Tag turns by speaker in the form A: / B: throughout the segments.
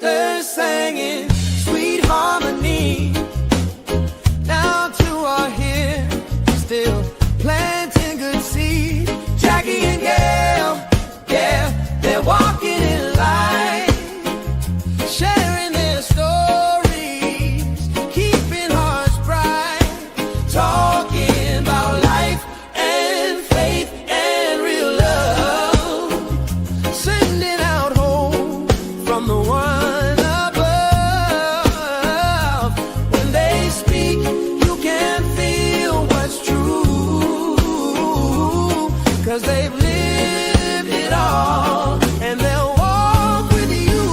A: sisters singing sweet harmony. Now two are here, still planting good seed. Jackie and Gail, yeah, they're walking in light, sharing their stories, keeping hearts bright, talking about life and faith and real love, sending out hope from the one above. When they speak, you can feel what's true, 'cause they've lived it all, and they'll walk with you.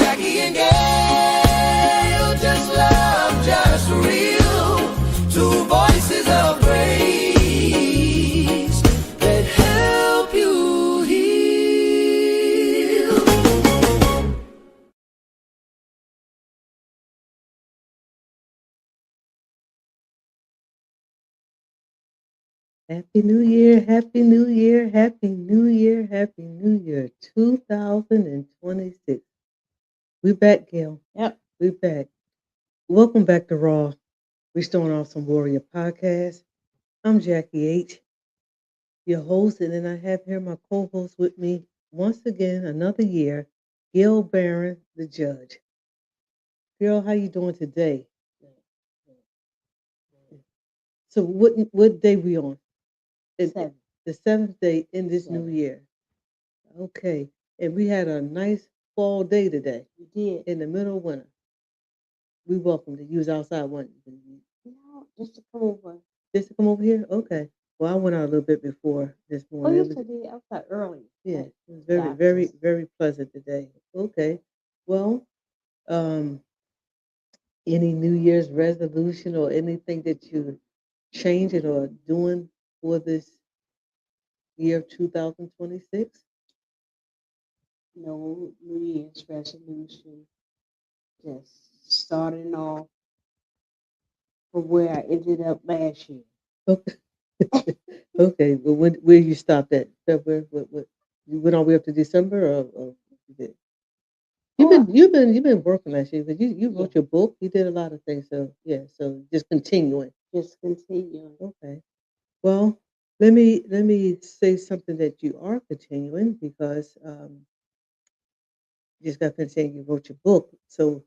A: Jackie and Gail, just love, just real. Two voices of grace that help you heal.
B: Happy New Year, Happy New Year, Happy New Year, Happy New Year 2026. We back, Gail.
C: Yep.
B: We back. Welcome back to Raw. We're starting off some Warrior Podcast. I'm Jackie H, your host, and then I have here my co-host with me once again, another year, Gail Barron, the judge. Gail, how you doing today? So what day we on? It's
C: Seven.
B: the seventh day in this new
C: Seven.
B: year. Okay. And we had a nice fall day today
C: You did.
B: in the middle of winter. We welcome to use outside one.
C: No, just to come over.
B: Just to come over here? Okay. Well, I went out a little bit before this
C: Oh,
B: morning.
C: you
B: It was,
C: said it outside early.
B: yeah,
C: Right.
B: it was very, very, very pleasant today. Okay. Well, um, any New Year's resolution or anything that you changing or doing for this year of 2026?
C: No New Year's resolution. Just starting off from where I ended up last year.
B: Okay. Okay. But where you stopped at? February? What you went all the way up to December, or you did? You've been working last year because you wrote
C: Yeah.
B: your book. You did a lot of things. So yeah. So just continuing.
C: Just continuing.
B: Okay. Well, let me say something that you are continuing because you just got to say you wrote your book. So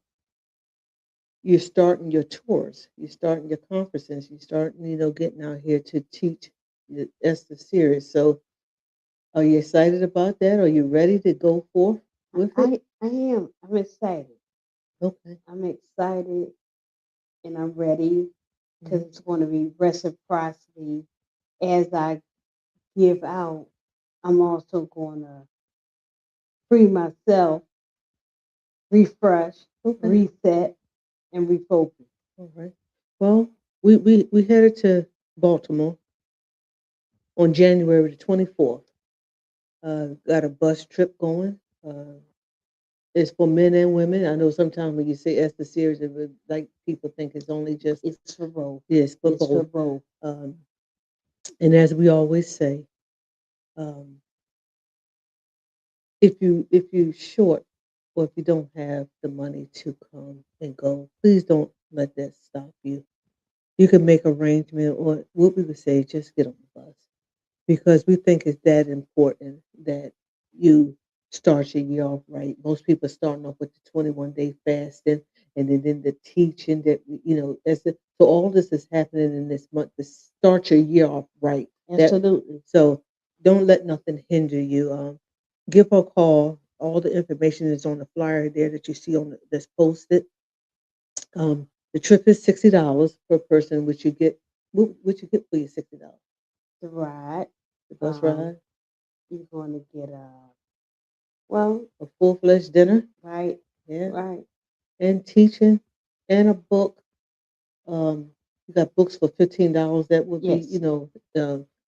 B: you're starting your tours. You're starting your conferences. You're starting, getting out here to teach. That's the series. So are you excited about that? Are you ready to go forth with it?
C: I am. I'm excited.
B: Okay.
C: I'm excited and I'm ready because
B: Mhm.
C: it's going to be reciprocity as I give out. I'm also going to free myself, refresh,
B: Okay.
C: reset, and refocus.
B: All right. Well, we headed to Baltimore on January the 24th. Got a bus trip going. It's for men and women. I know sometimes when you say Esther series, it would, like people think it's only just
C: It's for both.
B: yes, for
C: It's for
B: both.
C: both.
B: Um, and as we always say, um, if you short or if you don't have the money to come and go, please don't let that stop you. You can make arrangement, or what we would say, just get on the bus because we think it's that important that you start your year off right. Most people starting off with the 21-day fasting, and then the teaching that so all this is happening in this month to start your year off right.
C: Absolutely.
B: So don't let nothing hinder you. Give her a call. All the information is on the flyer there that you see that's posted. The trip is $60 per person, which you get. What you get for your $60?
C: The ride.
B: The bus
C: Um,
B: ride,
C: You're going to get
B: a full-fledged dinner,
C: right,
B: yeah,
C: right.
B: and teaching, and a book. You got books for $15. That would be,
C: Yes.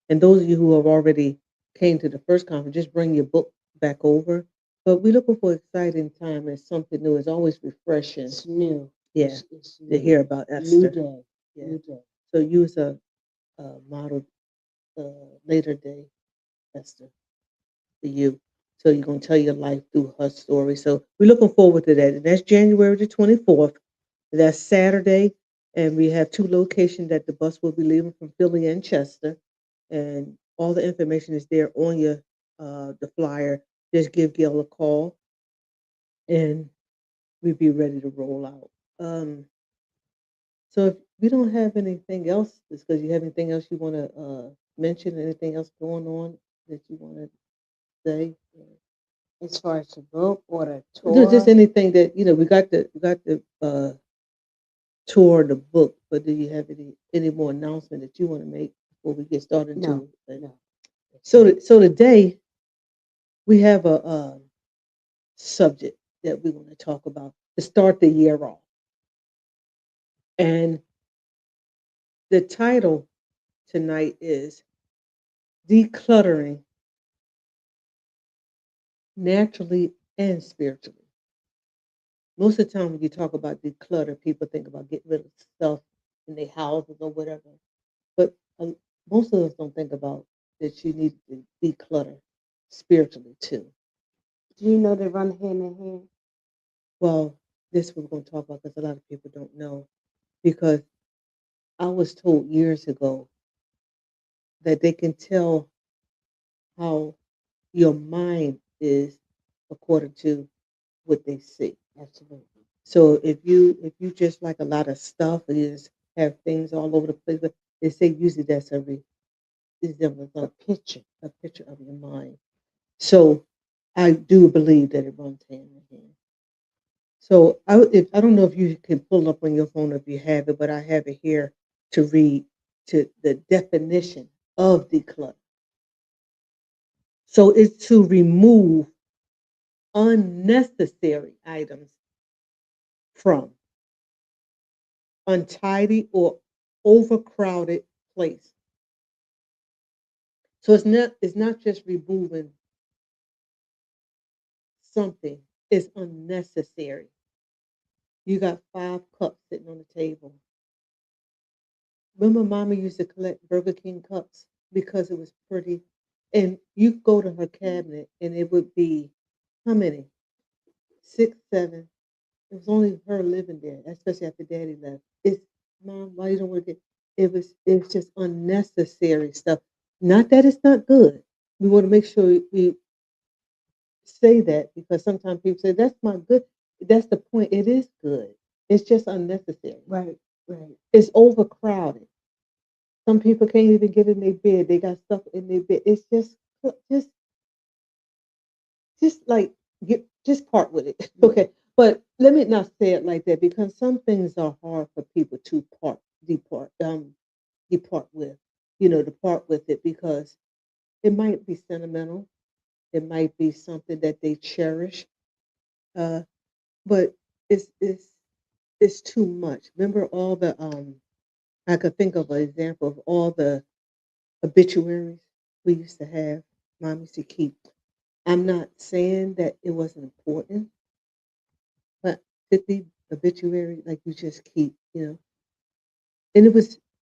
B: and those of you who have already came to the first conference, just bring your book back over. But we're looking for exciting time and something new. It's always refreshing,
C: It's new.
B: yeah,
C: It's
B: to
C: new.
B: hear about
C: New
B: Esther.
C: day.
B: Yeah.
C: New day.
B: So use a model later day Esther for you. So you're going to tell your life through her story. So we're looking forward to that. And that's January the 24th. That's Saturday. And we have two locations that the bus will be leaving from Philly and Chester. And all the information is there on your the flyer. Just give Gail a call and we'll be ready to roll out. So if we don't have anything else, it's because you have anything else you want to mention, anything else going on that you want to say?
C: As far as the book or the
B: Just
C: tour,
B: anything that we got the tour the book, but do you have any more announcement that you want to make before we get started
C: no,
B: to
C: no. That's
B: so
C: it.
B: so today we have a subject that we want to talk about to start the year off, and the title tonight is decluttering naturally and spiritually. Most of the time when you talk about declutter, people think about getting rid of stuff in their houses or whatever. But most of us don't think about that you need to declutter spiritually too.
C: Do you know they run hand in hand?
B: Well, this we're going to talk about because a lot of people don't know. Because I was told years ago that they can tell how your mind is according to what they see.
C: Absolutely.
B: So if you just like a lot of stuff and you just have things all over the place, but they say usually that's is a picture of your mind. So I do believe that it runs hand in hand. So I don't know if you can pull up on your phone if you have it, but I have it here to read to the definition of declutter. So it's to remove unnecessary items from untidy or overcrowded place. So it's not just removing something, it's unnecessary. You got 5 cups sitting on the table. Remember, Mama used to collect Burger King cups because it was pretty. And you go to her cabinet, and it would be how many? 6, 7. It was only her living there, especially after Daddy left. It's Mom, why you don't want to get? It's just unnecessary stuff. Not that it's not good. We want to make sure we say that because sometimes people say that's not good. That's the point. It is good. It's just unnecessary.
C: Right, right.
B: It's overcrowded. Some people can't even get in their bed. They got stuff in their bed. It's just like just part with it.
C: Yeah.
B: Okay. But let me not say it like that because some things are hard for people to depart with, to part with it because it might be sentimental. It might be something that they cherish. Uh, but it's too much. Remember all the I could think of an example of all the obituaries we used to have, mom used to keep. I'm not saying that it wasn't important, but 50 obituary, like you just keep. And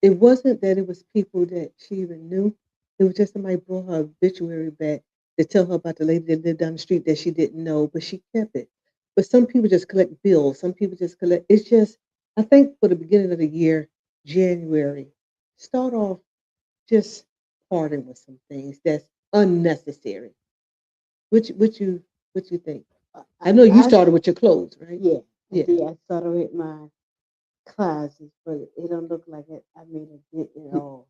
B: it wasn't that it was people that she even knew. It was just somebody brought her obituary back to tell her about the lady that lived down the street that she didn't know, but she kept it. But some people just collect bills. Some people just collect. It's just, I think for the beginning of the year, January, start off just parting with some things that's unnecessary. What you think? I know you
C: I
B: started with your clothes, right?
C: Yeah, I
B: Yeah.
C: did. I started with my closet, but it don't look like it. I made a dent at all.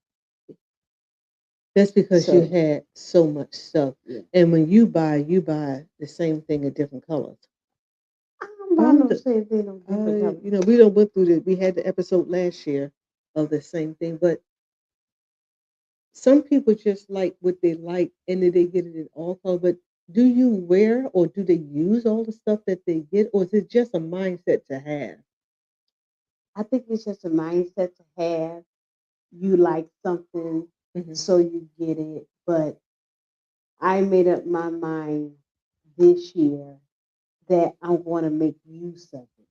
B: That's because you
C: So
B: had so much stuff.
C: yeah,
B: And when you buy the same thing in different colors.
C: I don't
B: I
C: buy
B: don't
C: no
B: th-
C: same thing on different colors.
B: we don't went through this. We had the episode last year of the same thing, but some people just like what they like and then they get it in all colors. But do you wear or do they use all the stuff that they get, or is it just a mindset to have?
C: I think it's just a mindset to have. You like something,
B: Hmm.
C: so you get it. But I made up my mind this year that I'm going to make use of it.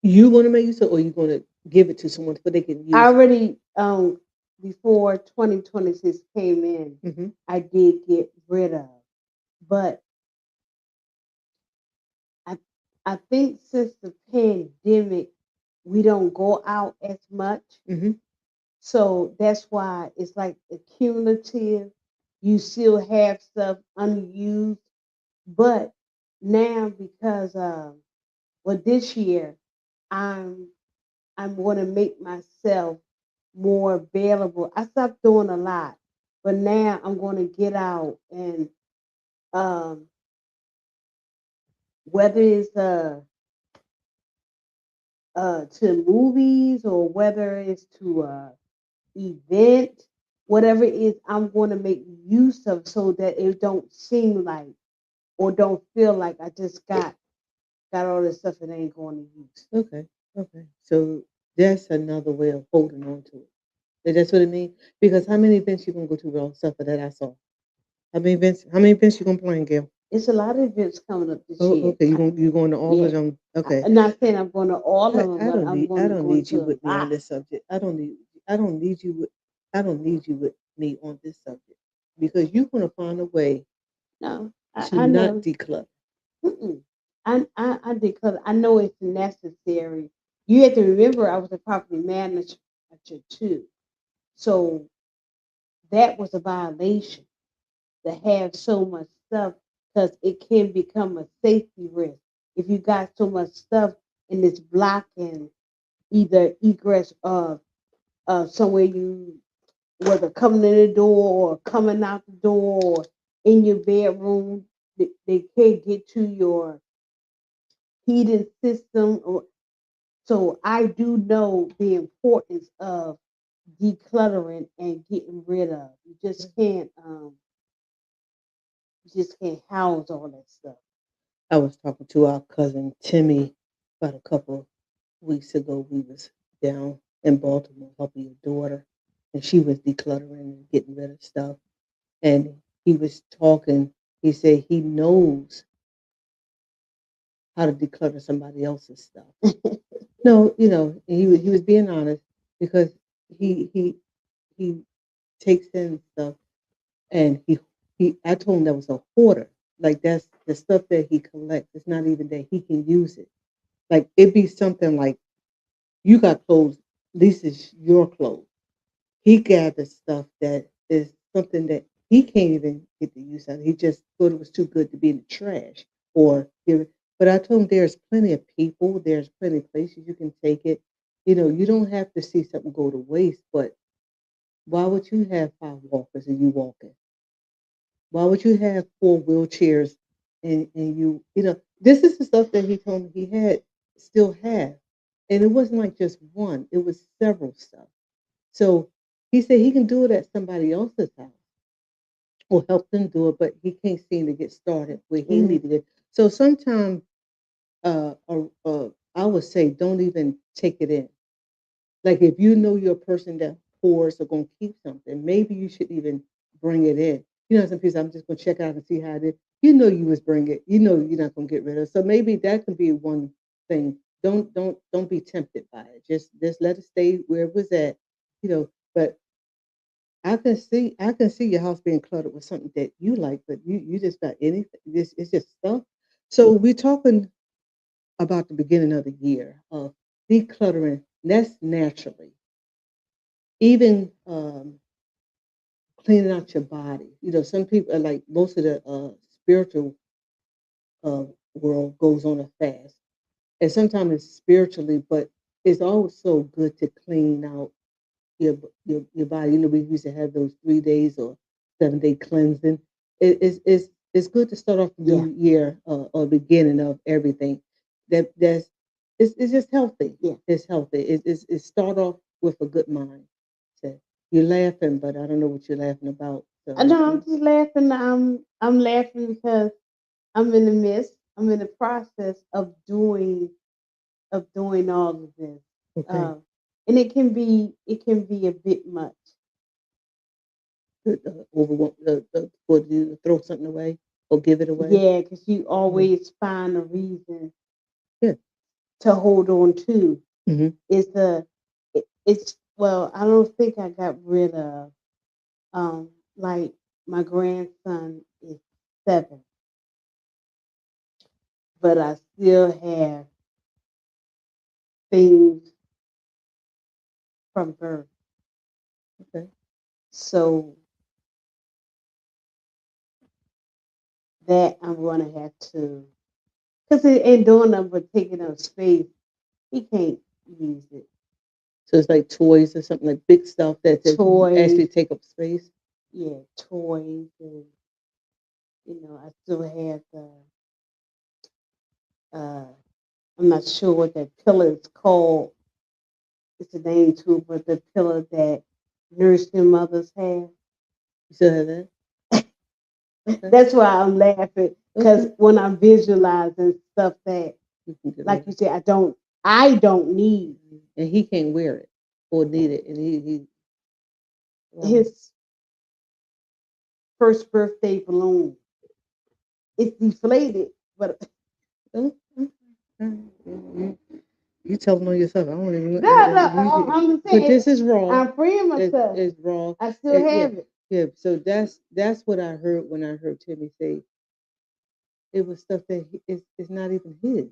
B: You want to make use of, or you going to give it to someone so they can
C: I
B: use it?
C: already before 2026 came in,
B: Hmm.
C: I did get rid of. But I I think since the pandemic, we don't go out as much.
B: Hmm.
C: So that's why it's like accumulative. You still have stuff unused, but now because this year I'm I'm going to make myself more available. I stopped doing a lot, but now I'm going to get out and um, whether it's to movies or whether it's to event, whatever it is, I'm going to make use of so that it don't seem like or don't feel like I just got all this stuff and ain't going to use.
B: Okay. Okay. So that's another way of holding on to it. That's what it means. Because how many events you gonna go to with all the stuff that I saw? How many events you gonna plan, Gail?
C: It's a lot of events coming up this
B: Oh,
C: year.
B: okay. You going to all of
C: Yeah,
B: them? Okay.
C: I'm not saying I'm going to all
B: I,
C: of them,
B: I
C: but
B: don't
C: I'm
B: need
C: going
B: I
C: to
B: don't
C: go
B: need
C: into
B: you
C: a
B: with me on
C: lot.
B: this subject. I don't need you with I don't need you with me on this subject because you're gonna find a way
C: No,
B: to
C: I
B: not
C: know.
B: declutter.
C: Mm-mm. I declare. I know it's necessary. You have to remember, I was a property manager too, so that was a violation to have so much stuff because it can become a safety risk if you got so much stuff and it's blocking either egress of somewhere you whether coming in the door or coming out the door or in your bedroom. They can't get to your heating system. So I do know the importance of decluttering and getting rid of. You just can't house all that stuff.
B: I was talking to our cousin Timmy about a couple of weeks ago. We was down in Baltimore helping your daughter, and she was decluttering and getting rid of stuff. And he was talking. He said he knows how to declutter somebody else's stuff. No, he was being honest because he takes in stuff and he I told him that was a hoarder. Like that's the stuff that he collects. It's not even that he can use it. Like it'd be something like you got clothes, this is your clothes. He gathers stuff that is something that he can't even get the use out of. He just thought it was too good to be in the trash or give it. But I told him there's plenty of people, there's plenty of places you can take it. You don't have to see something go to waste, but why would you have five walkers and you walking? Why would you have four wheelchairs and this is the stuff that he told me he had still have. And it wasn't like just one, it was several stuff. So he said he can do it at somebody else's house or help them do it, but he can't seem to get started where he
C: Mhm.
B: needed it. So sometimes I would say don't even take it in. Like if you know you're a person that pours or gonna keep something, maybe you should even bring it in. Some people I'm just gonna check out and see how it is. You was bring it. You're not gonna get rid of it. So maybe that can be one thing. Don't be tempted by it. Just let it stay where it was at. But I can see your house being cluttered with something that you like, but you just got anything. This it's just stuff. So we're talking about the beginning of the year of decluttering. That's naturally even cleaning out your body. Some people are like most of the spiritual uh, world goes on a fast, and sometimes it's spiritually, but it's also good to clean out your body. We used to have those 3 days or 7 day cleansing. It's good to start off the
C: Yeah,
B: new year or beginning of everything. That's it's just healthy.
C: yeah.
B: It's healthy. It start off with a good mind. So you're laughing, but I don't know what you're laughing about.
C: I
B: So
C: know. I'm just laughing. I'm laughing because I'm in the midst. I'm in the process of doing all of this,
B: okay,
C: uh, and it can be a bit much.
B: for you to throw something away or give it away.
C: Yeah, because you
B: Mhm.
C: always find a reason
B: Yeah.
C: to hold on to.
B: Hmm.
C: It's it's well, I don't think I got rid of like my grandson is 7. but I still have things from birth.
B: Okay.
C: So that I'm going to have to, because it ain't doing nothing but taking up space. He can't use it.
B: So it's like toys or something like big stuff that
C: Toys,
B: actually take up space.
C: yeah, toys, and I still have the. I'm not sure what that pillar is called. It's a name too, but the pillar that nursing mothers have.
B: You still have that? Okay.
C: That's why I'm laughing because
B: Okay.
C: when I'm visualizing stuff that,
B: You can get rid
C: like
B: of
C: you
B: it.
C: said, I don't need.
B: And he can't wear it or need it. And he wow.
C: His first birthday balloon. It's deflated, but
B: Oh, you, you telling on yourself. I don't even.
C: I'm just
B: But
C: saying,
B: this is raw.
C: I'm freeing myself.
B: It's raw.
C: I still
B: Yeah,
C: have it.
B: yeah. So that's what I heard when I heard Timmy say it was stuff that it's not even his.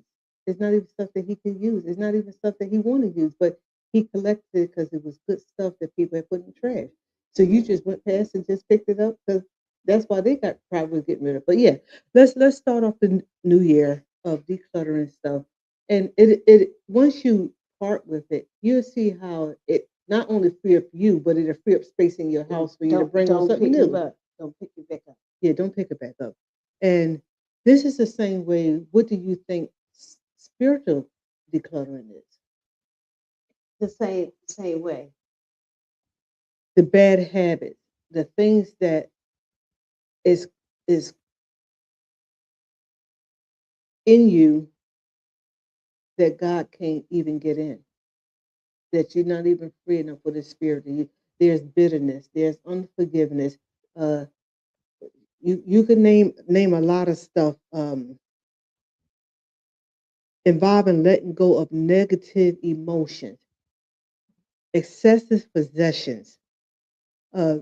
B: It's not even stuff that he could use. It's not even stuff that he wanted to use. But he collected it because it was good stuff that people had put in trash. So you just went past and just picked it up because that's why they got probably getting rid of. But yeah, let's start off the new year of decluttering stuff. And it once you part with it, you'll see how it not only free up you, but it'll free up space in your house for you to bring on
C: Don't
B: something
C: pick it
B: new.
C: up. Don't pick it back up.
B: Yeah, don't pick it back up. And this is the same way. What do you think spiritual decluttering is?
C: The same way.
B: The bad habits, the things that is is in you that God can't even get in, that you're not even free enough for the spirit of you. There's bitterness, there's unforgiveness. Uh, you can name a lot of stuff involving letting go of negative emotions, excessive possessions. Uh,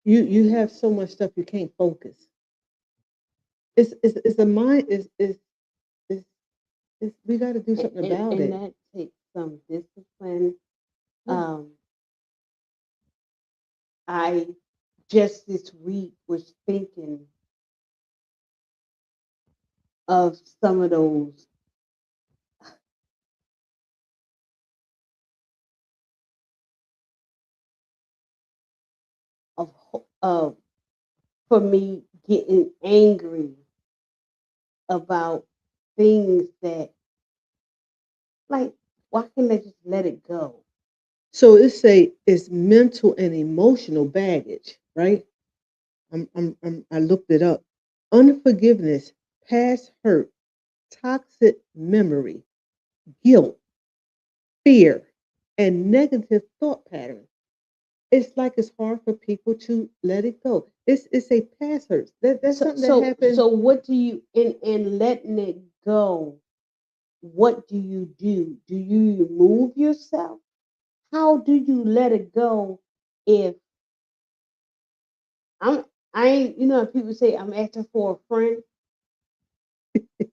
B: you have so much stuff you can't focus. It's a mind is we got to do
C: And,
B: something
C: and,
B: about
C: and
B: it.
C: that takes some discipline.
B: Yeah.
C: I just this week was thinking of some of those of for me getting angry about things that, like, why can't I just let it go?
B: So it's mental and emotional baggage, right? I looked it up. Unforgiveness, past hurt, toxic memory, guilt, fear, and negative thought patterns. It's like it's hard for people to let it go. It's a past hurts. That's
C: So
B: something that
C: so
B: happened.
C: so what do you in letting it go? What do you do? Do you remove yourself? How do you let it go if I'm I ain't people say I'm asking for a friend.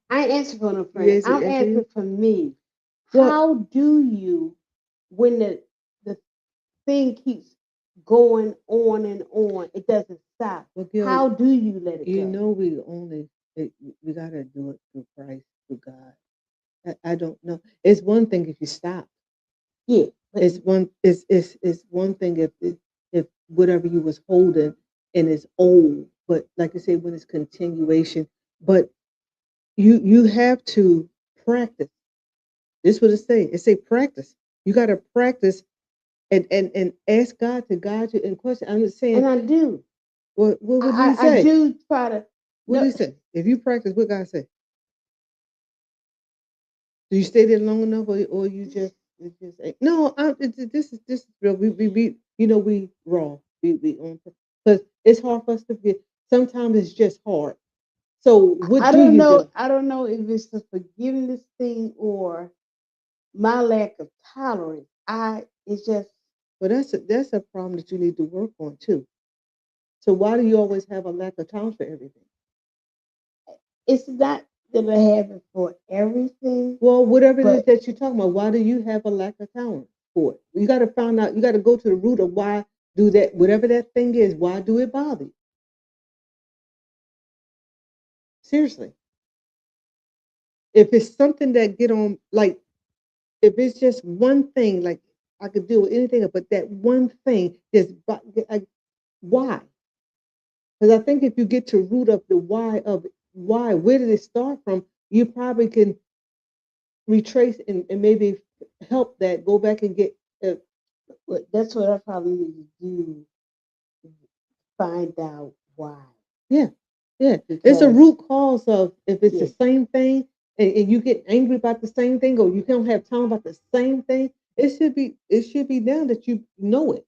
C: I ain't asking for no
B: You
C: friend. I'm
B: answer
C: asking
B: you?
C: for me.
B: Well,
C: How do you when the thing keeps going on and on, it doesn't stop.
B: well, Gil,
C: How do you let it
B: you
C: go?
B: know we gotta do it through Christ, through God. I don't know. It's one thing if you stop.
C: Yeah, but
B: It's one thing if whatever you was holding and it's old, but like I say, when it's continuation, but you have to practice. This is what it say. It say practice. You got to practice and ask God to guide you in question. I'm just saying.
C: and I do.
B: What did he
C: I
B: say?
C: do try to
B: What did
C: no
B: he say? If you practice, what God say? Do you stay there long enough, or you just it just ain't? No, this is real. We we raw. We on because it's hard for us to get. Sometimes it's just hard. So what
C: I
B: do
C: don't
B: you
C: know.
B: do?
C: I don't know if it's the forgiveness thing or my lack of tolerance. I it's just
B: Well, that's a problem that you need to work on too. So why do you always have a lack of tolerance for everything?
C: it's not. Did I have it for everything?
B: Well, whatever it is
C: But
B: that you're talking about, why do you have a lack of talent for it? You got to find out. You got to go to the root of why do that. Whatever that thing is, why do it bother you? Seriously, if it's something that get on, like if it's just one thing, like I could deal with anything, but that one thing is like, why? Because I think if you get to root of the why of why, where did it start from? You probably can retrace and maybe help that go back and get.
C: that's what I probably need to do. Find out why.
B: Yeah, yeah. It's a
C: Because
B: root cause of if it's the
C: yeah.
B: same thing and you get angry about the same thing or you don't have time about the same thing. It should be now that you know it.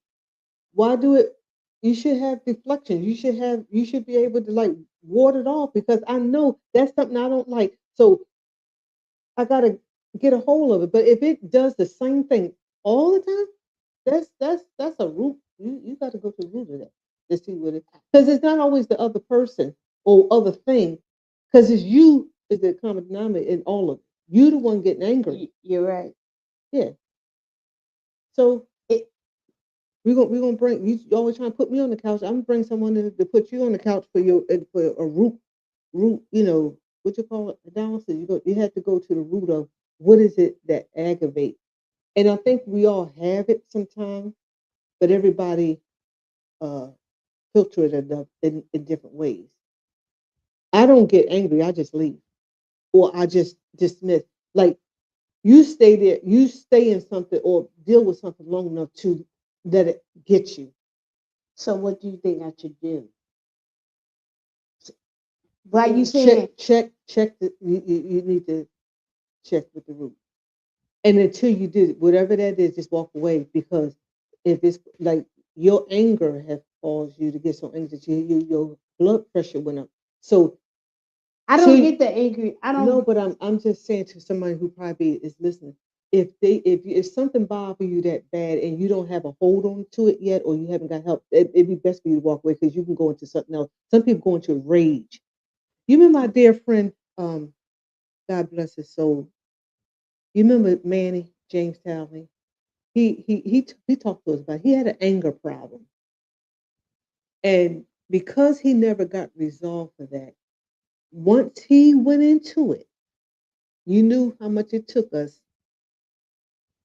B: Why do it? You should have deflection. You should be able to like ward it off because I know that's something I don't like. So I gotta get a hold of it. But if it does the same thing all the time, that's a root. You got to go to the root of that to see what it because it's not always the other person or other thing because it's you is the common denominator in all of it. You the one getting angry.
C: You're right.
B: Yeah. So
C: It,
B: we're gonna bring you always trying to put me on the couch. I'm gonna bring someone to put you on the couch for your for a root. What you call it analysis. You have to go to the root of what is it that aggravates. And I think we all have it sometimes, but everybody uh filter it in different ways. I don't get angry, I just leave. Or I just dismiss. Like you stay there, you stay in something or deal with something long enough to let it get you.
C: so what do you think I should do? Why you saying
B: Check you need to check with the root. And until you do whatever that is, just walk away because if it's like your anger has caused you to get so angry that your blood pressure went up. So
C: I don't
B: till
C: get the angry. I
B: no,
C: don't.
B: but I'm just saying to somebody who probably is listening, if something bothers you that bad and you don't have a hold on to it yet, or you haven't got help, it'd be best for you to walk away because you can go into something else. Some people go into rage. You remember my dear friend, God bless his soul. You remember Manny James Townley? He talked to us about he had an anger problem, and because he never got resolved for that, once he went into it, you knew how much it took us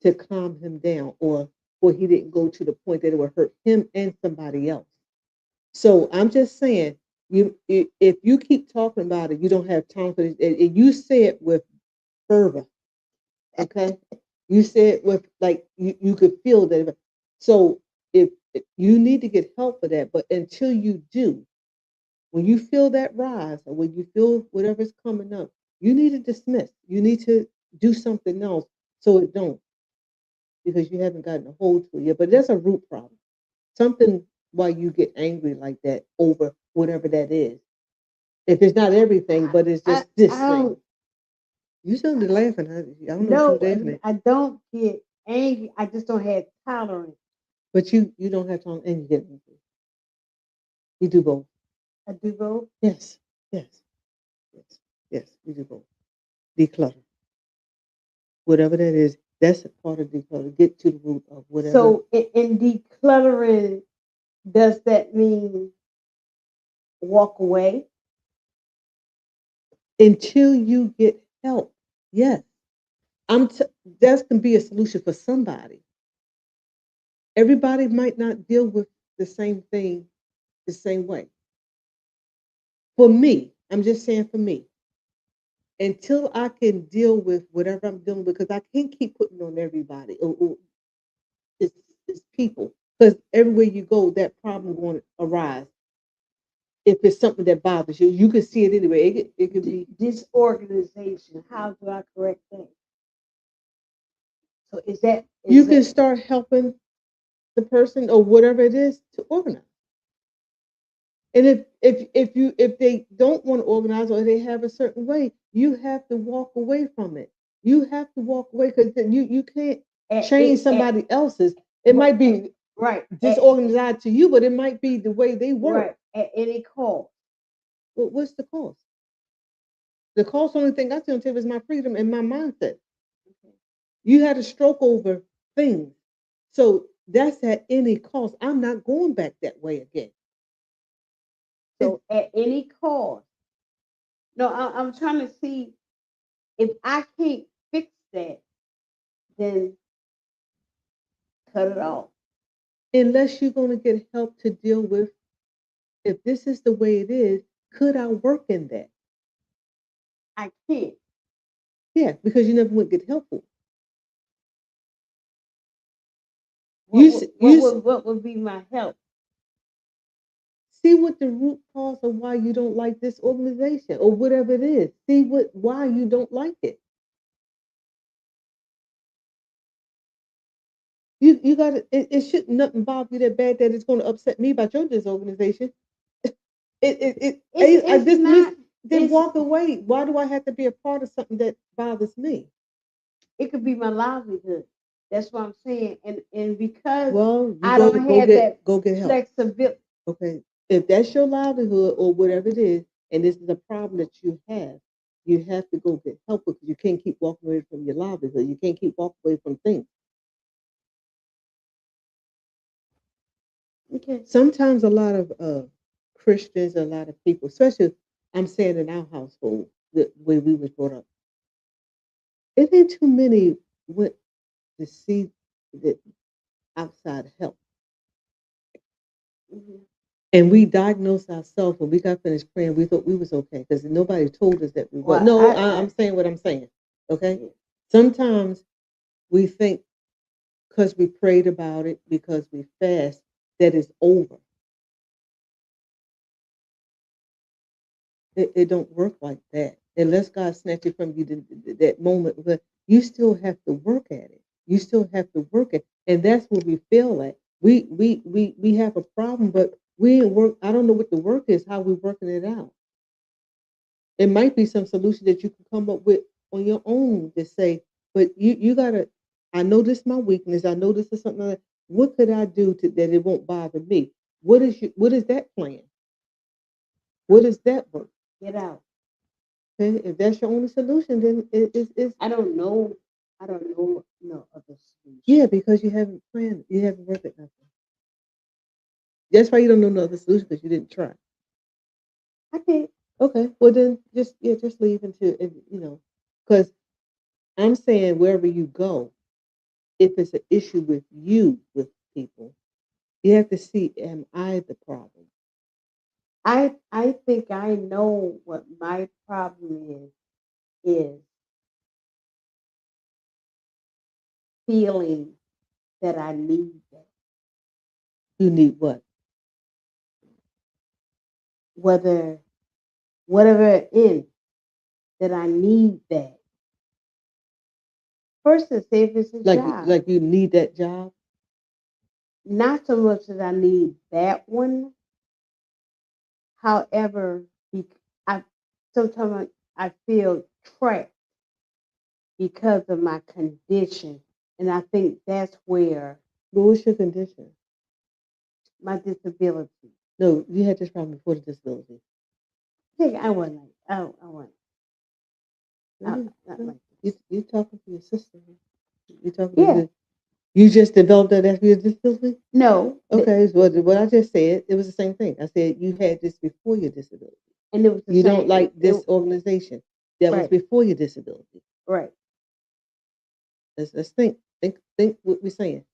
B: to calm him down or he didn't go to the point that it would hurt him and somebody else. So I'm just saying, if you keep talking about it, you don't have time for it, and you say it with fervor, okay? You say it with like you could feel that. So if you need to get help for that, but until you do, when you feel that rise or when you feel whatever's coming up, you need to dismiss. You need to do something else so it don't because you haven't gotten a hold to it yet. But that's a root problem. Something why you get angry like that over whatever that is. If it's not everything, but it's just
C: I
B: this thing.
C: don't.
B: You sounded laughing. I don't know what you're
C: No,
B: laughing at.
C: I don't get angry. I just don't have tolerance.
B: But you don't have time and you get angry. You do both.
C: I do both.
B: Yes. Yes. Yes. Yes. You do both. Declutter. Whatever that is, that's a part of declutter. Get to the root of whatever
C: So in decluttering, does that mean walk away?
B: until you get help. Yes. That can be a solution for somebody. Everybody might not deal with the same thing the same way. For me, I'm just saying for me, until I can deal with whatever I'm dealing with, because I can't keep putting on everybody or it's, it's people. Because everywhere you go, that problem going to arise. If it's something that bothers you, you can see it anyway. It could be.
C: Disorganization. How do I correct that? So
B: You
C: is
B: can
C: that
B: start helping the person or whatever it is to organize. And if they don't want to organize or they have a certain way, you have to walk away from it. You have to walk away because you can't change
C: at
B: somebody else's. It might be
C: right
B: disorganized to you, but it might be the way they work.
C: right at any cost.
B: What's the cost? The cost only thing I see on the table is my freedom and my mindset. You had a stroke over things. So that's at any cost. I'm not going back that way again.
C: So at any cost. No, I'm trying to see if I can't fix that, then cut it off.
B: Unless you're going to get help to deal with, if this is the way it is, could I work in that?
C: I can't.
B: Yeah, because you never would get helpful.
C: What
B: You,
C: would,
B: s-
C: what
B: you s-
C: would what would be my help?
B: see what the root cause of why you don't like this organization or whatever it is. See why you don't like it. You got to. It shouldn't nothing bother you that bad that it's going to upset me about your disorganization. I
C: It's
B: dismiss.
C: not.
B: Then
C: It's
B: walk away. Why do I have to be a part of something that bothers me?
C: it could be my livelihood. That's what I'm saying. And because
B: Well, you
C: I don't have that
B: go get help.
C: flexibility.
B: Okay, if that's your livelihood or whatever it is, and this is a problem that you have to go get help because you can't keep walking away from your livelihood. You can't keep walking away from things.
C: Okay.
B: Sometimes a lot of Christians, a lot of people, especially I'm saying in our household, the way we was brought up, it ain't too many went to see the outside help.
C: Mhm.
B: And we diagnosed ourselves when we got finished praying. We thought we was okay because nobody told us that we were.
C: Well,
B: No, I'm saying what I'm saying. Okay.
C: yeah.
B: Sometimes we think because we prayed about it, because we fast, that it's over. It don't work like that. Unless God snatch it from you that moment, but you still have to work at it. You still have to work it, and that's where we fail at. We have a problem, but we ain't work. I don't know what the work is. How we working it out? It might be some solution that you can come up with on your own to say, but you gotta. I know this is my weakness. I know this is something. What could I do to that it won't bother me? What is that plan? What is that work?
C: Get out.
B: Okay, if that's your only solution, then it's
C: I don't know. I don't know no other solution.
B: yeah, because you haven't planned, you haven't worked it nothing. That's why you don't know no other solution because you didn't try.
C: I can't.
B: Okay, well then just leave until because I'm saying wherever you go, if it's an issue with you with people, you have to see, am I the problem?
C: I think I know what my problem is feeling that I need that.
B: You need what?
C: Whether whatever it is that I need that. First to say if it's a job.
B: Like you need that job.
C: Not so much that I need that one. However, I sometimes I feel trapped because of my condition. And I think that's where
B: But what's your condition?
C: my disability.
B: No, you had this problem before the disability.
C: I think I wasn't like I wasn't
B: No,
C: not
B: no.
C: like
B: You talking to your sister. You talking to
C: yeah.
B: you just developed that after your disability?
C: No.
B: Okay, so what I just said, it was the same thing. I said you had this before your disability.
C: And it was the
B: You don't
C: same
B: like this organization. That was
C: right,
B: before your disability.
C: right.
B: Let's think what we're saying.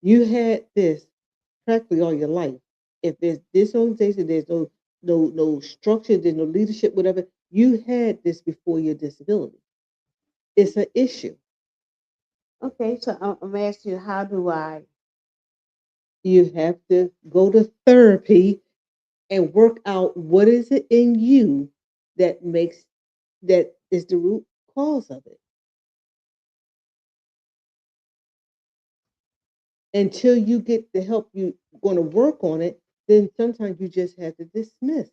B: You had this practically all your life. If there's this organization, there's no structure, there's no leadership, whatever. You had this before your disability. It's an issue.
C: Okay, so I'm asking you, how do I
B: You have to go to therapy and work out what is it in you that makes that is the root cause of it. Until you get the help you going to work on it, then sometimes you just have to dismiss.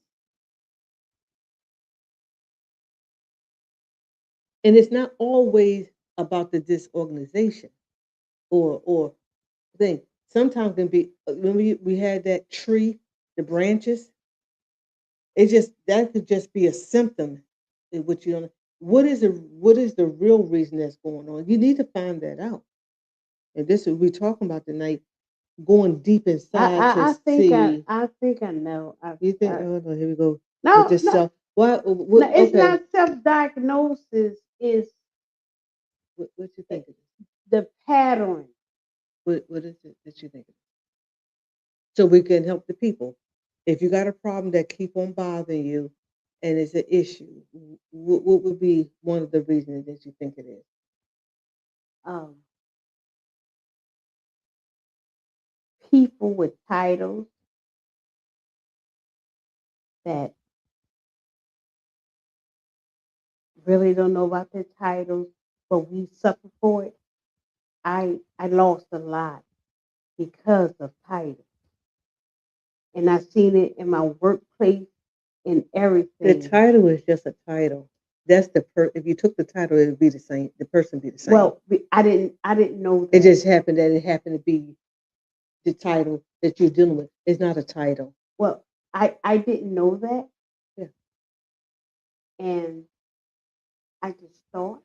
B: And it's not always about the disorganization or thing. Sometimes can be when we had that tree, the branches. It just that could just be a symptom what you don't. What is the real reason that's going on? You need to find that out. And this is we're talking about tonight, going deep inside to see.
C: I think I know.
B: You think? Oh no, here we go with
C: No,
B: this
C: no,
B: self. What?
C: no.
B: What?
C: It's
B: Okay.
C: not self-diagnosis. It's
B: What you think? It is?
C: the pattern.
B: What is it that you think? It is? So we can help the people. If you got a problem that keep on bothering you, and it's an issue, what would be one of the reasons that you think it is?
C: Um, People with titles that really don't know about their titles, but we suffer for it. I lost a lot because of titles, and I seen it in my workplace and
B: The
C: everything.
B: title is just a title. That's the If you took the title, it would be the same. The person be the same.
C: Well, I didn't know
B: It
C: that.
B: just happened that it happened to be the title that you're dealing with. It's not a title.
C: Well, I didn't know that,
B: Yeah.
C: and I just thought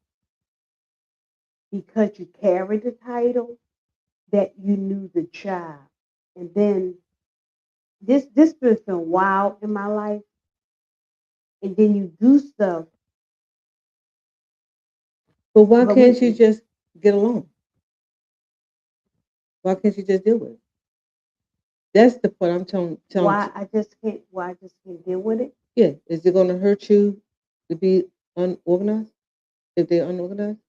C: because you carry the title that you knew the job, and then this has been wild in my life, and then you do stuff.
B: But why
C: But we
B: can't you just get along? Why can't you just deal with it? That's the point I'm telling.
C: why I just can't deal with it
B: Yeah. Is it going to hurt you to be unorganized if they're unorganized?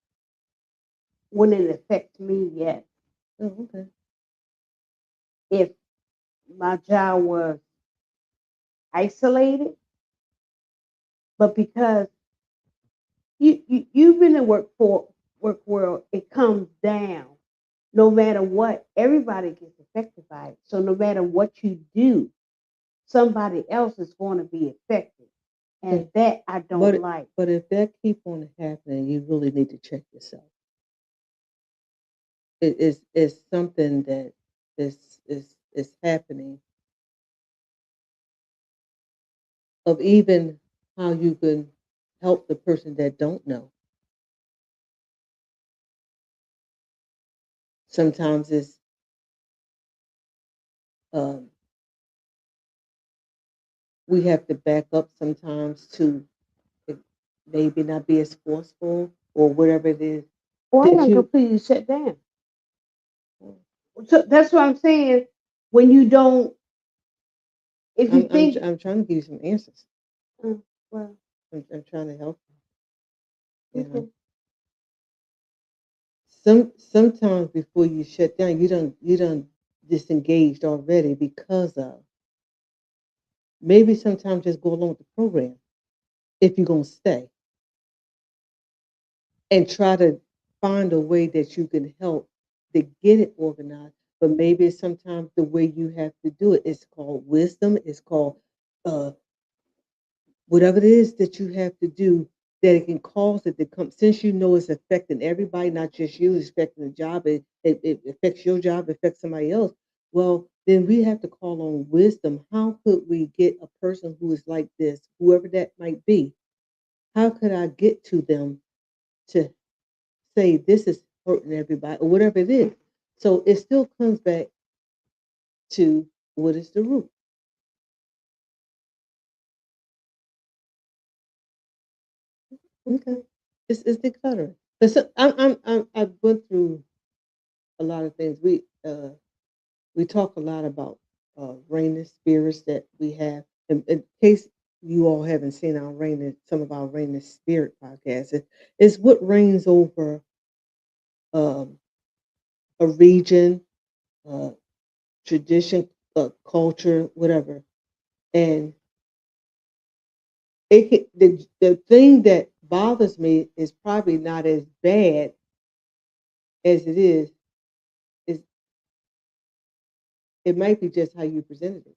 C: when it affects me. Yet,
B: Oh, okay.
C: if my job was isolated, but because you've been in work world, it comes down. No matter what, everybody gets affected by it. So no matter what you do, somebody else is going to be affected,
B: Okay.
C: and that I don't
B: But
C: like.
B: but if that keep on happening, you really need to check yourself. It's something that is happening of even how you can help the person that don't know. Sometimes it's um, we have to back up sometimes to it maybe not be as forceful or whatever it is
C: Or I
B: that
C: done
B: you.
C: completely shut down. So that's what I'm saying. When you don't, if you think,
B: I'm trying to give you some answers.
C: uh, well,
B: I'm trying to help you. You know,
C: okay,
B: sometimes before you shut down, you don't disengaged already because of maybe sometimes just go along with the program if you're gonna stay and try to find a way that you can help to get it organized. But maybe sometimes the way you have to do it is called wisdom. It's called uh, whatever it is that you have to do that it can cause it to come. Since you know it's affecting everybody, not just you, it's affecting the job. It affects your job. It affects somebody else. Well, then we have to call on wisdom. How could we get a person who is like this, whoever that might be? How could I get to them to say this is hurting everybody or whatever it is? So it still comes back to what is the root? Okay, it's decluttering. Because I went through a lot of things. We talk a lot about raining spirits that we have. In case you all haven't seen our raining, some of our raining spirit podcasts, it's what reigns over um, a region, uh, tradition, culture, whatever. And the thing that bothers me is probably not as bad as it is. Is it might be just how you presented it.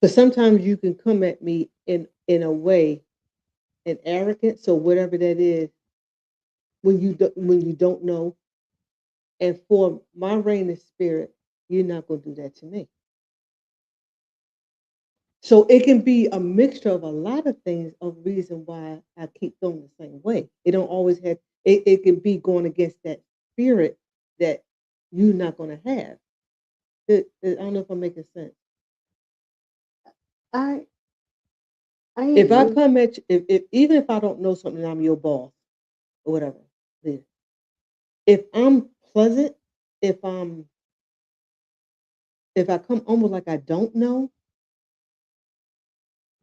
B: But sometimes you can come at me in a way, an arrogance or whatever that is, when you don't know. And for my reigning spirit, you're not going to do that to me. So it can be a mixture of a lot of things of reason why I keep feeling the same way. It don't always have it can be going against that spirit that you're not gonna have. I don't know if I'm making sense.
C: I I hear
B: If I
C: you.
B: come at you, if even if I don't know something, I'm your boss or whatever. Then if I'm pleasant, if I'm if I come almost like I don't know,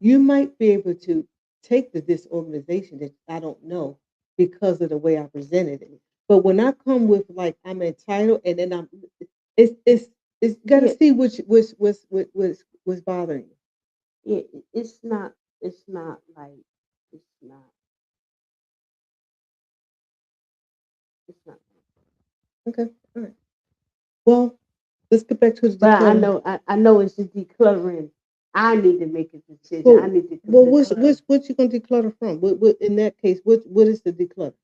B: you might be able to take the disorganization that I don't know because of the way I presented it. But when I come with like I'm entitled and then I'm it's it's got to
C: Yeah,
B: see what's bothering you.
C: yeah. It's not like it's not. It's not.
B: Okay, all right. Well, let's get back to the
C: But I
B: decluttering.
C: know I know it's just decluttering. I need to make a decision. I
B: Well,
C: need to
B: well,
C: declutter.
B: what you gonna declutter from? What in that case? What is the declutter?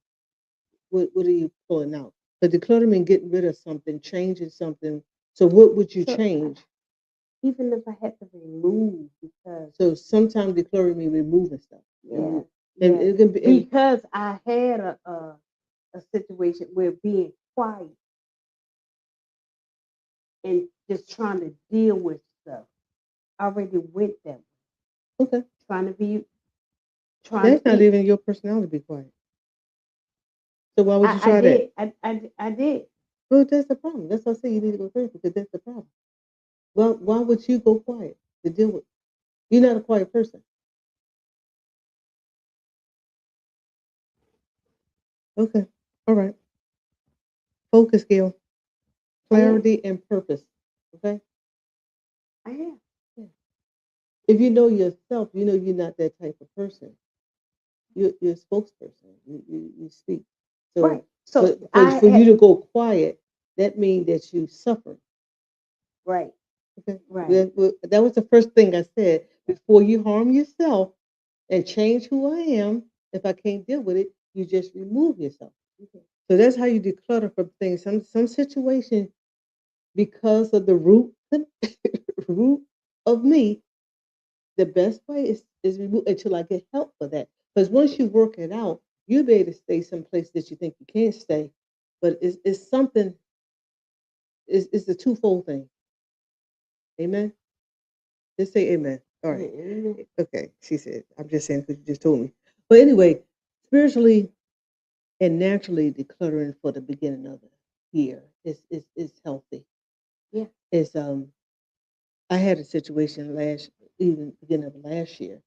B: What are you pulling out? The declutter mean getting rid of something, changing something. So what would you
C: So
B: change?
C: even if I had to remove, because
B: So sometimes decluttering mean removing stuff.
C: yeah,
B: And
C: yeah,
B: it can be and
C: because I had a situation where being quiet and just trying to deal with stuff I already went there.
B: okay.
C: Trying to be trying to
B: That's not
C: be.
B: even your personality to be quiet. So why would you
C: I
B: try that?
C: did. I did.
B: Well, that's the problem. That's why I say you need to go therapy because that's the problem. Well, why would you go quiet to deal with? You're not a quiet person. Okay. All right. Focus, Gail.
C: I am.
B: Clarity and purpose. Okay.
C: I am.
B: Yeah. If you know yourself, you know you're not that type of person. You're a spokesperson. You speak.
C: Right.
B: So,
C: So
B: but
C: I
B: for you
C: had.
B: to go quiet, that means that you suffer.
C: Right.
B: Okay.
C: Right.
B: That was the first thing I said. Before you harm yourself and change who I am, if I can't deal with it, you just remove yourself.
C: Okay.
B: So that's how you declutter from things. Some situation because of the root root of me, the best way is remove until I get help for that. Because once you work it out, you'll be able to stay someplace that you think you can't stay. But it's something, it's a twofold thing. Amen. Just say amen. All right.
C: Yeah.
B: Okay. She said, I'm just saying because you just told me. But anyway, spiritually and naturally decluttering for the beginning of the year is healthy.
C: Yeah.
B: It's I had a situation even beginning of last year.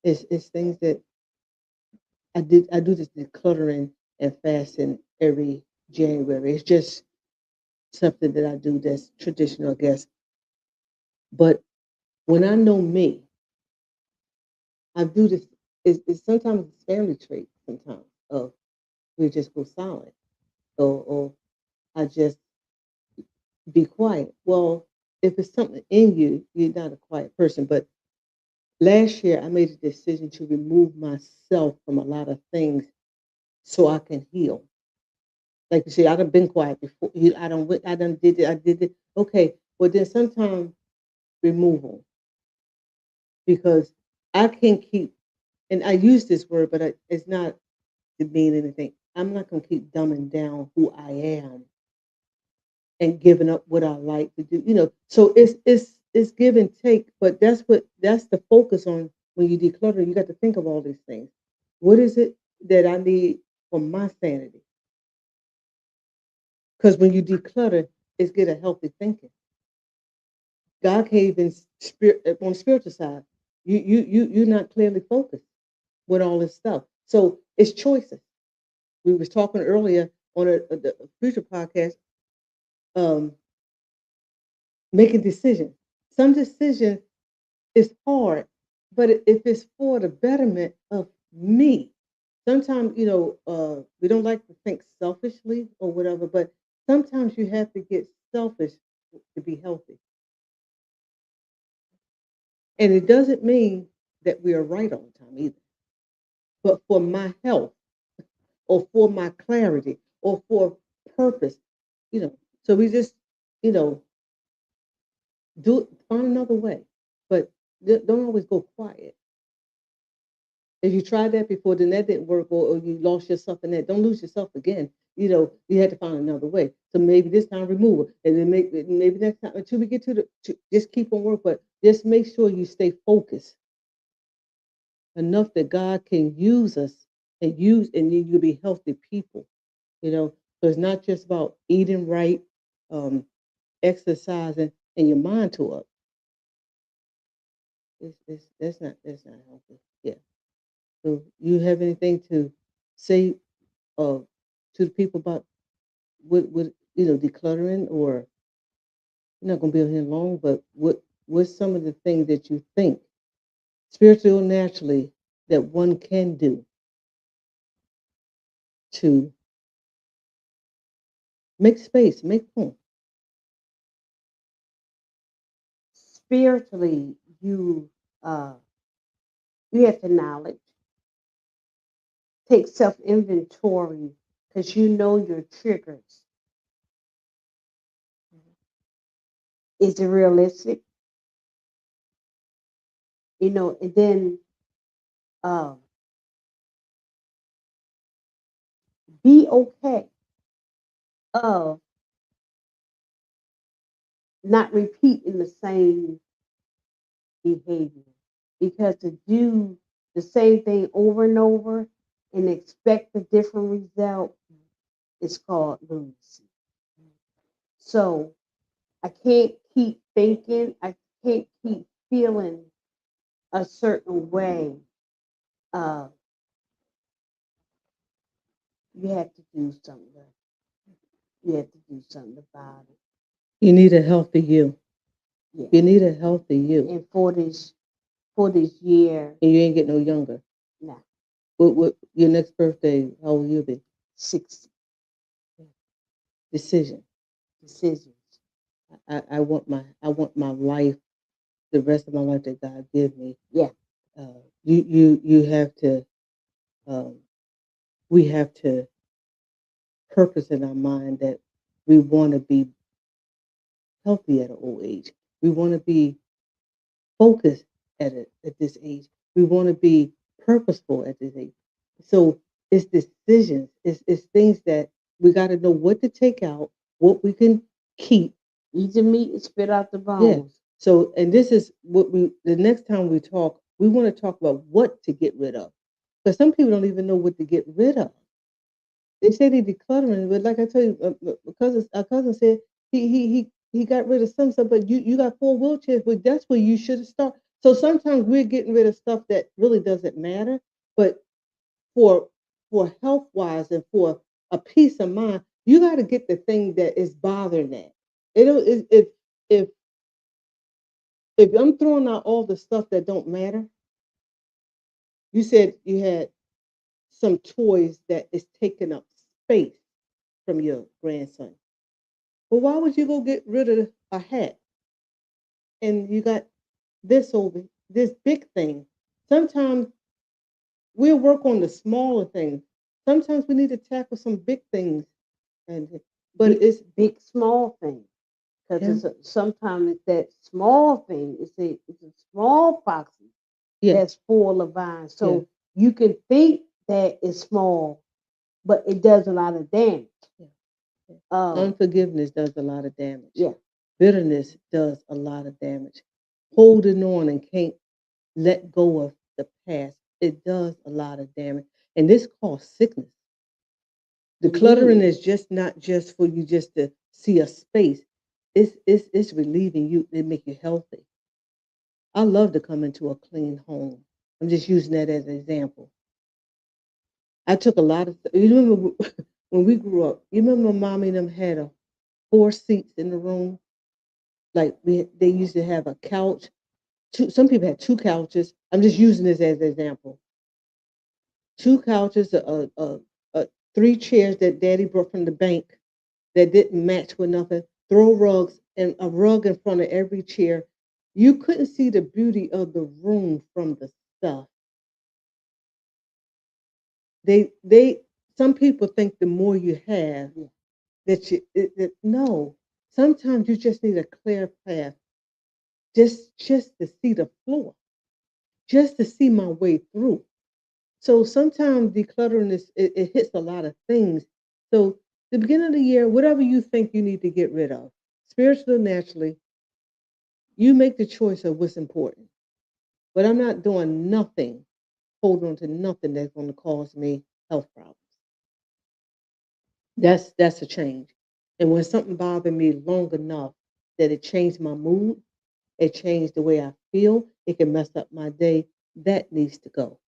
B: It's things that I do this decluttering and fasting every January. It's just something that I do that's traditional, I guess. But when I know me, I do this. It's sometimes it's family trait. Sometimes of we just go silent, or I just be quiet. Well, if it's something in you, you're not a quiet person. But last year, I made a decision to remove myself from a lot of things so I can heal. Like you say, I done been quiet before. I done did it. I did it. Okay, well then sometimes removal because I can keep. And I use this word, but it's not to mean anything. I'm not gonna keep dumbing down who I am and giving up what I like to do. So it's give and take. But that's the focus on when you declutter. You got to think of all these things. What is it that I need for my sanity? Because when you declutter, it's get a healthy thinking. God can't even spirit on the spiritual side. You're not clearly focused with all this stuff. So it's choices. We was talking earlier on the future podcast, um, making decisions. Some decision is hard, but if it's for the betterment of me, sometimes we don't like to think selfishly or whatever, but sometimes you have to get selfish to be healthy. And it doesn't mean that we are right all the time either. But for my health or for my clarity or for purpose, you know. So we just, you know, find another way. But don't always go quiet. If you tried that before, then that didn't work, or you lost yourself in that. Don't lose yourself again. You had to find another way. So maybe this time remove it, and then maybe next time until we get just keep on work, but just make sure you stay focused enough that God can use us and you'll be healthy people. So it's not just about eating right, um, exercising, and your mind to up. That's not healthy. Yeah. So you have anything to say uh, to the people about what decluttering, or you're not gonna be on here long, but what's some of the things that you think spiritually or naturally that one can do to make space, make room?
C: Spiritually, uh, you have to knowledge, take self inventory because you know your triggers. Is it realistic? And then uh, be okay of not repeating the same behavior. Because to do the same thing over and over and expect a different result is called lunacy. So I can't keep thinking, I can't keep feeling a certain way. Uh, you have to do something. You have to do something about it.
B: You need a healthy you.
C: Yeah.
B: You need a healthy you,
C: And for this year,
B: and you ain't get no younger.
C: nah,
B: What your next birthday? How old you be?
C: 60
B: Decision.
C: decisions.
B: I want my life, the rest of my life that God give me.
C: Yeah.
B: You have to. Um, we have to purpose in our mind that we want to be healthy at an old age. We want to be focused at this age. We want to be purposeful at this age. So it's decisions. It's things that we got to know what to take out, what we can keep.
C: Eat the meat and spit out the
B: Yeah.
C: bones.
B: So, and this is what the next time we talk, we want to talk about what to get rid of. Because some people don't even know what to get rid of. They say they decluttering, but like I tell you, our cousin said he got rid of some stuff, but you got 4 wheelchairs, but that's where you should have started. So sometimes we're getting rid of stuff that really doesn't matter, but for health wise and for a peace of mind, you got to get the thing that is bothering that. If if I'm throwing out all the stuff that don't matter, you said you had some toys that is taking up space from your grandson. Well, why would you go get rid of a hat and you got this big thing? Sometimes we'll work on the smaller things. Sometimes we need to tackle some big things, and but
C: Big,
B: it's
C: big small thing.
B: yeah,
C: Because sometimes it's that small thing. It's a small fox
B: yeah,
C: that's full of vines.
B: yeah,
C: So you can think that it's small, but it does a lot of damage.
B: yeah, yeah.
C: Um,
B: Unforgiveness does a lot of damage.
C: yeah,
B: Bitterness does a lot of damage. Holding on and can't let go of the past, it does a lot of damage, and this causes sickness. Decluttering
C: indeed.
B: is just not just for you just to see a space. It's relieving you. It make you healthy. I love to come into a clean home. I'm just using that as an example. I took a lot of. You remember when we grew up? You remember mommy and them had 4 seats in the room. Like they used to have a couch. Some people had 2 couches. I'm just using this as an example. 2 couches, 3 chairs that Daddy brought from the bank that didn't match with nothing, throw rugs and a rug in front of every chair. You couldn't see the beauty of the room from the stuff. They some people think the more you have that no. Sometimes you just need a clear path. just to see the floor, just to see my way through. So sometimes decluttering it hits a lot of things. So the beginning of the year, whatever you think you need to get rid of, spiritually, naturally, you make the choice of what's important. But I'm not doing nothing, holding on to nothing that's going to cause me health problems. That's a change. And when something bothered me long enough that it changed my mood, it changed the way I feel, it can mess up my day. That needs to go.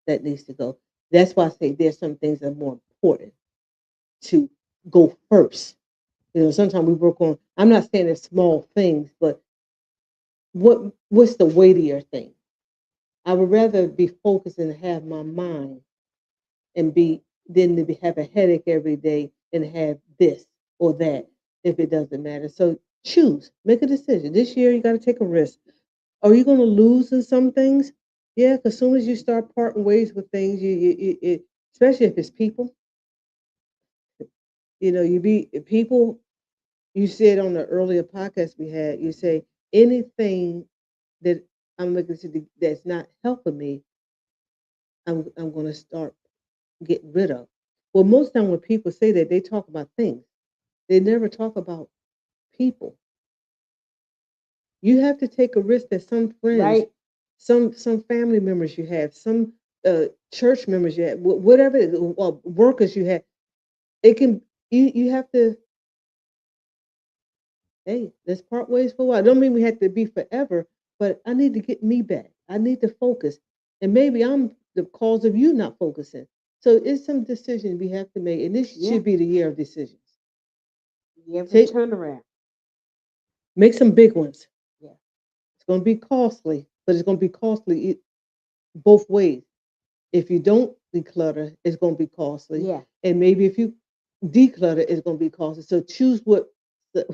B: That needs to go. That's why I say there's some things that are more important to go first. Sometimes we work on. I'm not saying it's small things, but what's the weightier thing? I would rather be focused and have my mind and be than to have a headache every day and have this or that if it doesn't matter. So choose, make a decision. This year you got to take a risk. Are you going to lose in some things? Yeah, because as soon as you start parting ways with things, especially if it's people, you be people. You said on the earlier podcast we had, you say anything that I'm looking to that's not helping me, I'm going to start getting rid of. Well, most time when people say that, they talk about things. They never talk about people. You have to take a risk that some friends,
C: Right.
B: some family members you have, some church members you have, whatever it is, well, workers you have. It can you have to. Hey, let's part ways for a while. Don't mean we have to be forever, but I need to get me back. I need to focus, and maybe I'm the cause of you not focusing. So it's some decisions we have to make, and this
C: Yeah.
B: should be the year of decisions.
C: You ever
B: Take
C: turn around?
B: make some big ones.
C: Yeah.
B: It's going to be costly, but it's going to be costly both ways. If you don't declutter, it's going to be costly,
C: Yeah.
B: and maybe if you declutter, it's going to be costly. So choose what the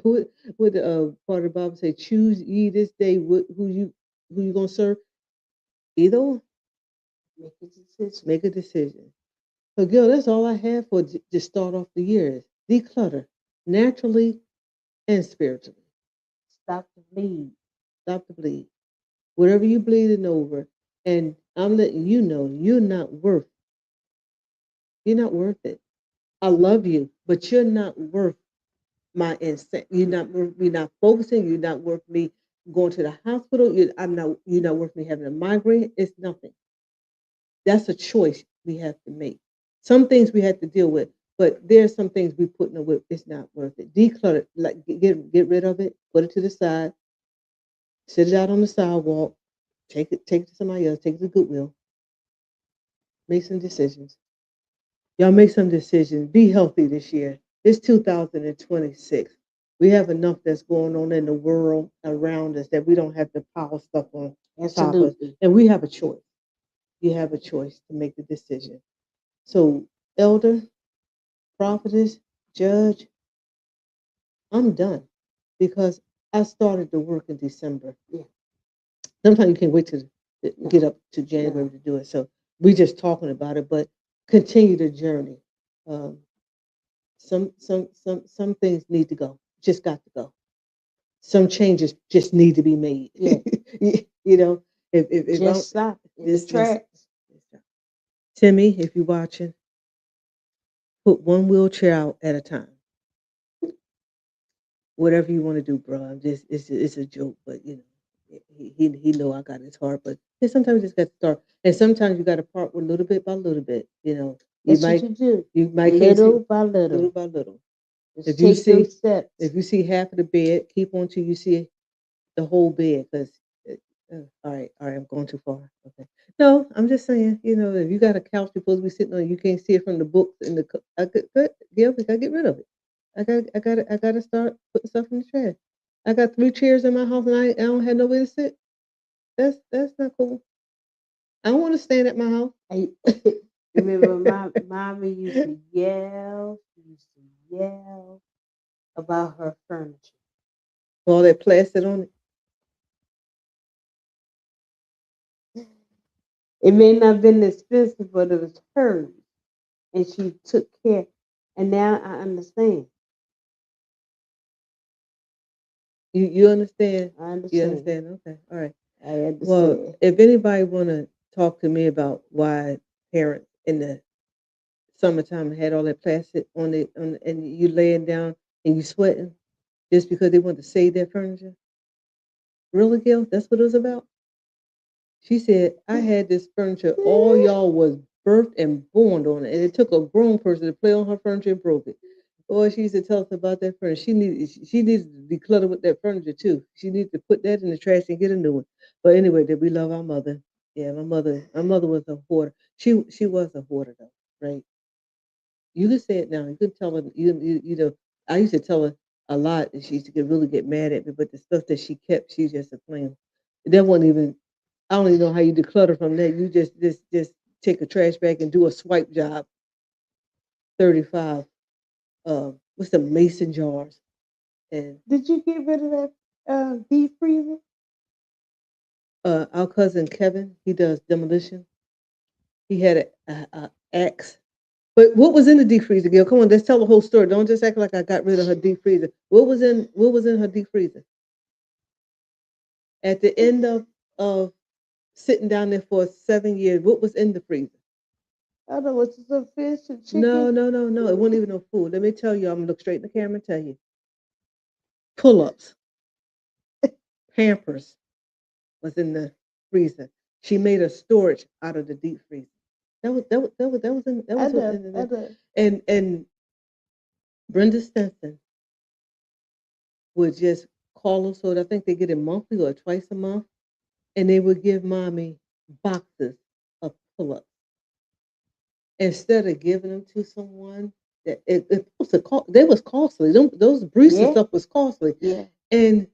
B: part of the Bible say. Choose ye this day who you going to serve. Either one,
C: Make a decision.
B: make a decision. So, Gil, that's all I have for to start off the year. Is declutter naturally and spiritually.
C: Stop the bleed.
B: Stop the bleed. Whatever you bleeding over, and I'm letting you know you're not worth it. I love you, but you're not worth my insane. You're not focusing. You're not worth me going to the hospital. You're not worth me having a migraine. It's nothing. That's a choice we have to make. Some things we have to deal with, but there's some things we put in the whip. It's not worth it. Declutter, like get rid of it, put it to the side, sit it out on the sidewalk, take it to somebody else, take it to Goodwill, make some decisions. Y'all make some decisions. Be healthy this year. It's 2026. We have enough that's going on in the world around us that we don't have to pile stuff on top of us.
C: Absolutely.
B: And we have a choice. You have a choice to make the decision. So, elder, prophetess, judge, I'm done because I started to work in December.
C: Yeah.
B: Sometimes you can't wait to
C: No.
B: get up to January
C: No.
B: to do it. So we just talking about it, but continue the journey. Um, some things need to go. Just got to go. Some changes just need to be made.
C: Yeah.
B: you know, if I'm
C: Just stop in the
B: this
C: tracks.
B: Timmy, if you're watching, put one wheelchair out at a time. Whatever you want to do, bro. I'm just it's a joke, but he know I got his heart, but sometimes you just got to start, and sometimes you got to part with little bit by little bit. You
C: That's what
B: might
C: you do.
B: you might can't see
C: Little by
B: little
C: little.
B: by little.
C: Just
B: If you
C: take them
B: see
C: steps.
B: if you see half of the bed, keep on till you see the whole bed, because all right, I'm going too far. Okay, no, I'm just saying, if you got a couch you're supposed to be sitting on, you can't see it from the books and I gotta get rid of it. I gotta start putting stuff in the trash. I got 3 chairs in my house and I don't have nowhere to sit. That's not cool. I don't want to stand at my house.
C: I remember my mommy used to yell. She used to yell about her furniture.
B: All that plastic on it.
C: It may not have been expensive, but it was hers, and she took care. And now I understand.
B: You understand?
C: I
B: You
C: understand.
B: understand? Okay. All right.
C: I
B: Well,
C: understand.
B: if anybody wanna talk to me about why parents in the summertime had all that plastic on it and you laying down and you sweating just because they want to save their furniture. Really, Gil? That's what it was about? She said, I had this furniture, all y'all was birthed and born on it. And it took a grown person to play on her furniture and broke it. Boy, she used to tell us about that furniture. She needs to declutter with that furniture too. She needs to put that in the trash and get a new one. But anyway, did we love our mother? Yeah, my mother was a hoarder. She was a hoarder though, right? You can say it now. You can tell her. You know. I used to tell her a lot, and she used to really get mad at me. But the stuff that she kept, she's just a flame. That wasn't even. I don't even know how you declutter from that. You just take a trash bag and do a swipe job. 35. What's the mason jars? And
C: Did you get rid of that deep freezer?
B: our cousin Kevin, he does demolition. He had a axe. But what was in the deep freezer, Gil? Come on, let's tell the whole story. Don't just act like I got rid of her deep freezer. What was in her deep freezer? At the end of sitting down there for 7 years, what was in the freezer?
C: I don't know, was it some fish and
B: No,
C: chicken?
B: no, no, no. It wasn't even no food. Let me tell you, I'm gonna look straight in the camera and tell you. Pull-ups, Pampers was in the freezer. She made a storage out of the deep freezer. That
C: I
B: was what
C: know,
B: in
C: I
B: the
C: know.
B: and Brenda Stinson would just call us. So I think they get it monthly or twice a month, and they would give mommy boxes of pull-ups instead of giving them to someone that it was they was costly. Those briefs and
C: Yeah,
B: stuff was costly,
C: yeah.
B: and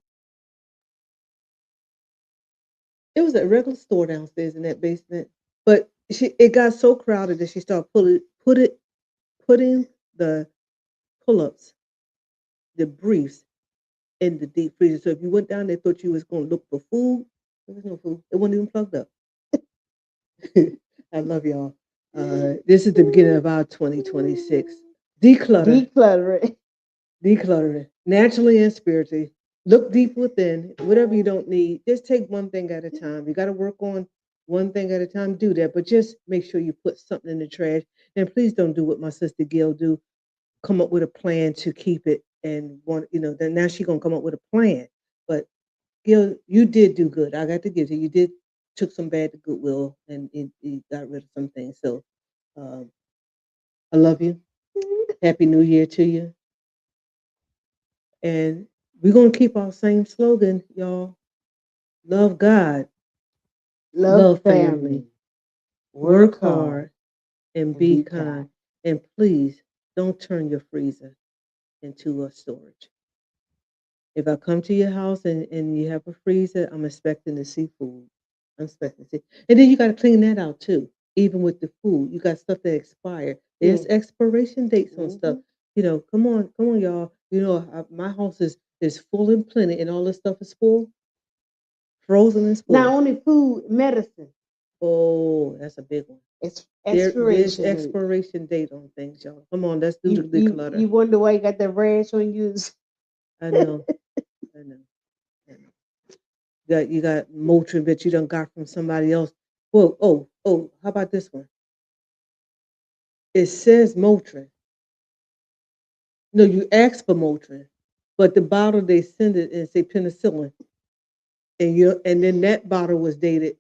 B: it was a regular store downstairs in that basement. But it got so crowded that she started putting the pull-ups, the briefs in the deep freezer. So if you went down there, thought you was going to look for food, there was no food. It wasn't even plugged up. I love y'all. This is the beginning of our 2026. Declutter,
C: Decluttering.
B: decluttering, naturally and spiritually. Look deep within. Whatever you don't need, just take one thing at a time. You got to work on one thing at a time. Do that, but just make sure you put something in the trash. And please don't do what my sister Gail do. Come up with a plan to keep it and want then now she's gonna come up with a plan. But Gil, you did do good. I got to give you did took some bad to goodwill and you got rid of some things. So um, I love you. Happy New Year to you. And we're gonna keep our same slogan, y'all. Love God,
C: Love
B: love family,
C: family. Work
B: work
C: hard
B: hard, and
C: and
B: be
C: be kind.
B: kind. And please don't turn your freezer into a storage. If I come to your house and you have a freezer, I'm expecting to see food. I'm expecting to see. And then you got to clean that out too. Even with the food, you got stuff that expire. There's
C: Yeah.
B: expiration dates on stuff.
C: Hmm.
B: Come on, y'all. My house is full and plenty, and all this stuff is full, frozen and
C: Not
B: full.
C: only food, medicine.
B: Oh, that's a big one.
C: It's
B: There's
C: expiration date.
B: expiration date on things, y'all. Come on, let's do the
C: You
B: declutter.
C: wonder why you got that rash on you.
B: I know, I know, I know. You got Motrin that you done got from somebody else. Well, oh, how about this one? It says Motrin. No, you ask for Motrin, but the bottle they send it and say penicillin, and then that bottle was dated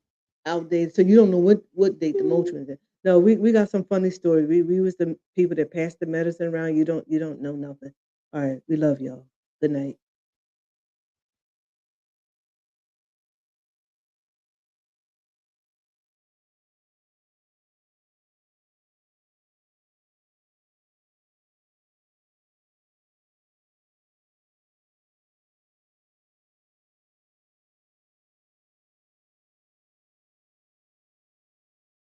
B: outdated, so you don't know what date the Motrin is. No, we got some funny stories. We was the people that passed the medicine around. You don't know nothing. All right, we love y'all. Good night.